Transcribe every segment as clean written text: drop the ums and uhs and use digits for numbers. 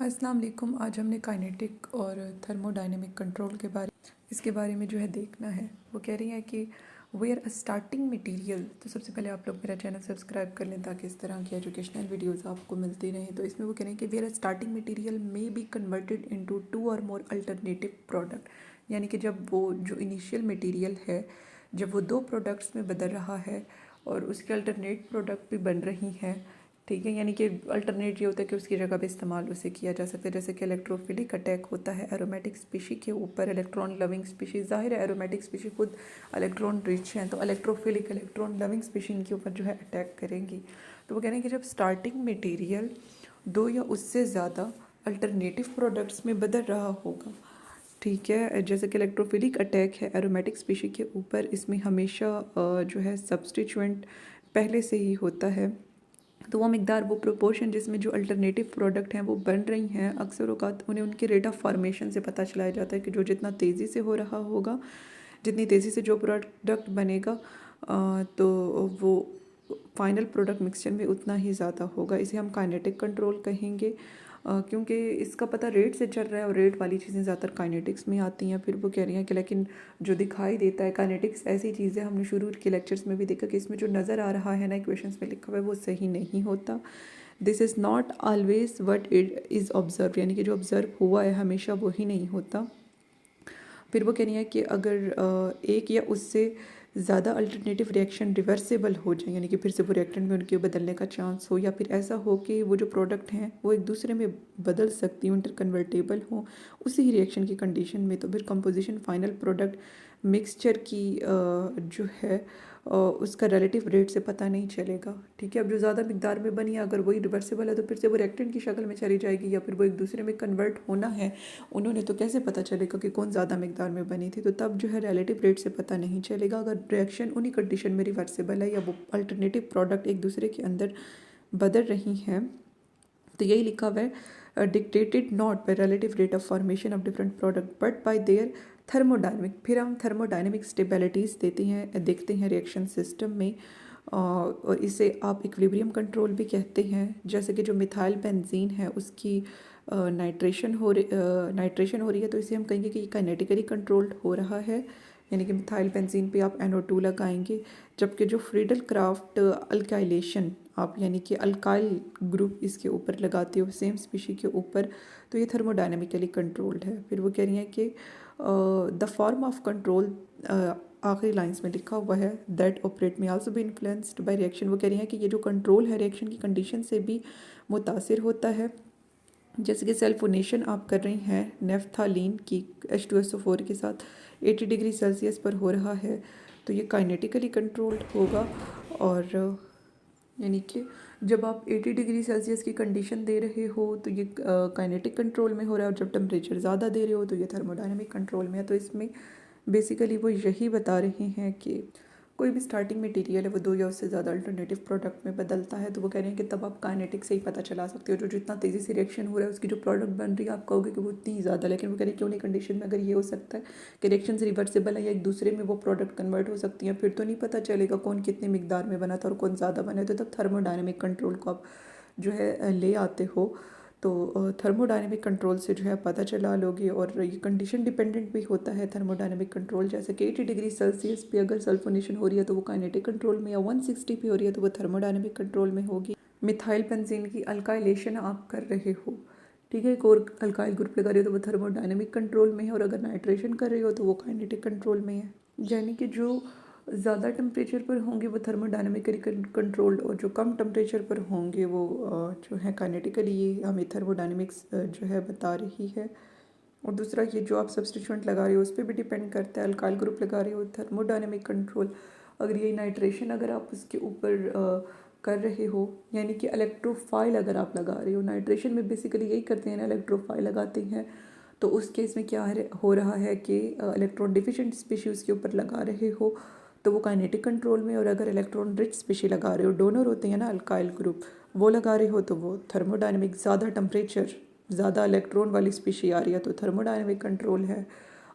अस्सलाम वालेकुम। आज हमने काइनेटिक और थर्मोडायनेमिक कंट्रोल के बारे में जो है देखना है। वो कह रही है कि वेयर अ स्टार्टिंग मटेरियल। तो सबसे पहले आप लोग मेरा चैनल सब्सक्राइब कर लें ताकि इस तरह की एजुकेशनल वीडियोस आपको मिलती रहें। तो इसमें वो कह रहे हैं कि where a starting material may be converted into 2 और मोर अल्टरनेटिव प्रोडक्ट, यानी कि जब वो जो इनिशियल मटेरियल है जब वो 2 प्रोडक्ट्स में बदल रहा है और उसके अल्टरनेट प्रोडक्ट भी बन रही हैं, ठीक है। यानी कि अल्टरनेट ये होता है कि उसकी जगह पे इस्तेमाल उसे किया जा सकता है। जैसे कि इलेक्ट्रोफिलिक अटैक होता है एरोमेटिक स्पीशी के ऊपर, इलेक्ट्रॉन लविंग स्पीशी। ज़ाहिर है एरोमेटिक स्पीशी खुद इलेक्ट्रॉन रिच हैं, तो इलेक्ट्रोफिलिक इलेक्ट्रॉन लविंग स्पीशी इनके ऊपर जो है अटैक करेंगी। तो वो कह रहे हैं कि जब स्टार्टिंग मटेरियल 2 या उससे ज़्यादा अल्टरनेटिव प्रोडक्ट्स में बदल रहा होगा, ठीक है, जैसे कि इलेक्ट्रोफिलिक अटैक है एरोमेटिक स्पीशी के ऊपर, इसमें हमेशा जो है सब्स्टिट्यूएंट पहले से ही होता है। तो वो मिकदार, वो प्रोपोर्शन जिसमें जो अल्टरनेटिव प्रोडक्ट हैं वो बन रही हैं, अक्सर औक़ात उन्हें उनके रेट ऑफ फॉर्मेशन से पता चलाया जाता है कि जो जितना तेज़ी से हो रहा होगा, जितनी तेज़ी से जो प्रोडक्ट बनेगा तो वो फाइनल प्रोडक्ट मिक्सचर में उतना ही ज़्यादा होगा। इसे हम काइनेटिक कंट्रोल कहेंगे क्योंकि इसका पता रेट से चल रहा है और रेट वाली चीज़ें ज़्यादातर काइनेटिक्स में आती हैं। फिर वो कह रही हैं कि लेकिन जो दिखाई देता है काइनेटिक्स ऐसी चीज़ है, हमने शुरू के लेक्चर्स में भी देखा कि इसमें जो नज़र आ रहा है ना इक्वेशंस में लिखा हुआ है वो सही नहीं होता। This is not always what it is observe, यानी कि जो ऑब्ज़र्व हुआ है हमेशा वही नहीं होता। फिर वो कह रही है कि अगर एक या उससे ज़्यादा अल्टरनेटिव रिएक्शन रिवर्सेबल हो जाए, यानी कि फिर से वो रिएक्टेंट में उनके बदलने का चांस हो, या फिर ऐसा हो कि वो जो प्रोडक्ट हैं वो एक दूसरे में बदल सकती हो, इंटर कन्वर्टेबल हो उसी ही रिएक्शन की कंडीशन में, तो फिर कंपोजिशन फाइनल प्रोडक्ट मिक्सचर की जो है उसका रिलेटिव रेट से पता नहीं चलेगा, ठीक है। अब जो ज़्यादा मिकदार में बनी है अगर वही रिवर्सिबल है तो फिर से वो रिएक्टेंट की शक्ल में चली जाएगी, या फिर वो एक दूसरे में कन्वर्ट होना है उन्होंने, तो कैसे पता चलेगा कि कौन ज़्यादा मिकदार में बनी थी। तो तब जो है रिलेटिव रेट से पता नहीं चलेगा। अगर रिएक्शन उन्हीं कंडीशन में रिवर्सिबल है या वो अल्टरनेटिव प्रोडक्ट एक दूसरे के अंदर बदल रही हैं, तो यही लिखा हुआ है dictated not by relative rate of formation of different product but by there thermodynamic. फिर हम थर्मोडायनेमिक स्टेबिलिटीज़ देखते हैं रिएक्शन सिस्टम में और इसे आप इक्विलिब्रियम कंट्रोल भी कहते हैं। जैसे कि जो मिथाइल बेंजीन है उसकी नाइट्रेशन हो रही है, तो इसे हम कहेंगे कि काइनेटिकली कंट्रोल्ड हो रहा है, यानी कि मिथाइल बेंजीन पे आप NO2 लगाएंगे। जबकि जो फ्रीडल क्राफ्ट अल्काइलेशन आप यानी कि अल्काइल ग्रुप इसके ऊपर लगाते हो सेम स्पीशी के ऊपर, तो ये थर्मोडायनेमिकली कंट्रोल्ड है। फिर वो कह रही हैं कि द फॉर्म ऑफ कंट्रोल आखिरी लाइंस में लिखा हुआ है दैट ऑपरेट में also be influenced by reaction. वो कह रही हैं कि ये जो कंट्रोल है रिएक्शन की कंडीशन से भी मुतासिर होता है। जैसे कि सल्फोनेशन आप कर रही हैं नेफ्थालीन की H2SO4 के साथ 80 डिग्री सेल्सियस पर हो रहा है, तो ये काइनेटिकली कंट्रोल्ड होगा। और यानी कि जब आप 80 डिग्री सेल्सियस की कंडीशन दे रहे हो तो ये काइनेटिक कंट्रोल में हो रहा है, और जब टेम्परेचर ज़्यादा दे रहे हो तो ये थर्मोडायनेमिक कंट्रोल में है। तो इसमें बेसिकली वो यही बता रहे हैं कि कोई भी स्टार्टिंग मटेरियल है वो 2 या उससे ज़्यादा अल्टरनेटिव प्रोडक्ट में बदलता है, तो वो कह रहे हैं कि तब आप काइनेटिक से ही पता चला सकते हो। जो जितना तेज़ी से रिएक्शन हो रहा है उसकी जो प्रोडक्ट बन रही है आप कहोगे कि वो उतनी ज़्यादा, लेकिन वो कह रहे हैं कि उन्हीं कंडीशन में अगर ये हो सकता है कि रिएक्शन रिवर्सिबल है या एक दूसरे में वो प्रोडक्ट कन्वर्ट हो सकती हैं, फिर तो नहीं पता चलेगा कौन कितने मिकदार में बना था और कौन ज़्यादा बना, तो तब थर्मोडायनेमिक कंट्रोल को आप जो है ले आते हो। तो थर्मोडायनेमिक कंट्रोल से जो है पता चला लोगे। और ये कंडीशन डिपेंडेंट भी होता है थर्मोडायनेमिक कंट्रोल, जैसे कि 80 डिग्री सेल्सियस पे अगर सल्फोनेशन हो रही है तो वो काइनेटिक कंट्रोल में, या 160 पे हो रही है तो वो थर्मोडायनेमिक कंट्रोल में होगी। मिथाइल बेंजीन की अल्काइलेशन आप कर रहे हो, ठीक है, एक और अल्काइल ग्रुप लगा रहे हो तो वो थर्मोडायनेमिक कंट्रोल में है, और अगर नाइट्रेशन कर रहे हो तो वो काइनेटिक कंट्रोल में है। यानी कि जो ज़्यादा टेम्परेचर पर होंगे वो थर्मोडायनेमिकली कंट्रोल्ड, और जो कम टेम्परेचर पर होंगे वो जो है काइनेटिकली, ये हमें थर्मोडायनेमिक्स जो है बता रही है। और दूसरा ये जो आप सब्स्टिट्यूएंट लगा रहे हो उस पर भी डिपेंड करता है। अल्काइल ग्रुप लगा रहे हो थर्मोडायनेमिक कंट्रोल, अगर ये नाइट्रेशन अगर आप उसके ऊपर कर रहे हो, यानी कि इलेक्ट्रोफाइल अगर आप लगा रहे हो, नाइट्रेशन में बेसिकली यही करते हैं ना, इलेक्ट्रोफाइल लगाते हैं, तो उस केस में क्या हो रहा है कि इलेक्ट्रॉन डिफिशिएंट स्पीशीज़ के ऊपर लगा रहे हो तो वो काइनेटिक कंट्रोल में, और अगर इलेक्ट्रॉन रिच स्पीशी लगा रहे हो, डोनर होते हैं ना अल्काइल ग्रुप, वो लगा रहे हो तो वो थर्मोडायनेमिक, ज़्यादा टेम्परेचर ज़्यादा इलेक्ट्रॉन वाली स्पीशी आ रही है तो थर्मोडायनेमिक कंट्रोल है,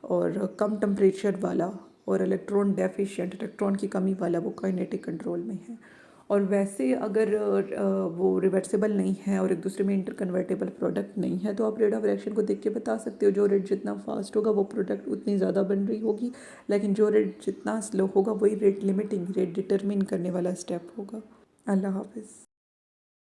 और कम टेम्परेचर वाला और इलेक्ट्रॉन डेफिशिएंट इलेक्ट्रॉन की कमी वाला वो काइनेटिक कंट्रोल में है। और वैसे अगर वो रिवर्सेबल नहीं है और एक दूसरे में इंटर कन्वर्टेबल प्रोडक्ट नहीं है तो आप रेट ऑफ रिएक्शन को देख के बता सकते हो। जो रेट जितना फास्ट होगा वो प्रोडक्ट उतनी ज़्यादा बन रही होगी, लेकिन जो रेट जितना स्लो होगा वही रेट लिमिटिंग, रेट डिटरमिन करने वाला स्टेप होगा। अल्लाह हाफिज़।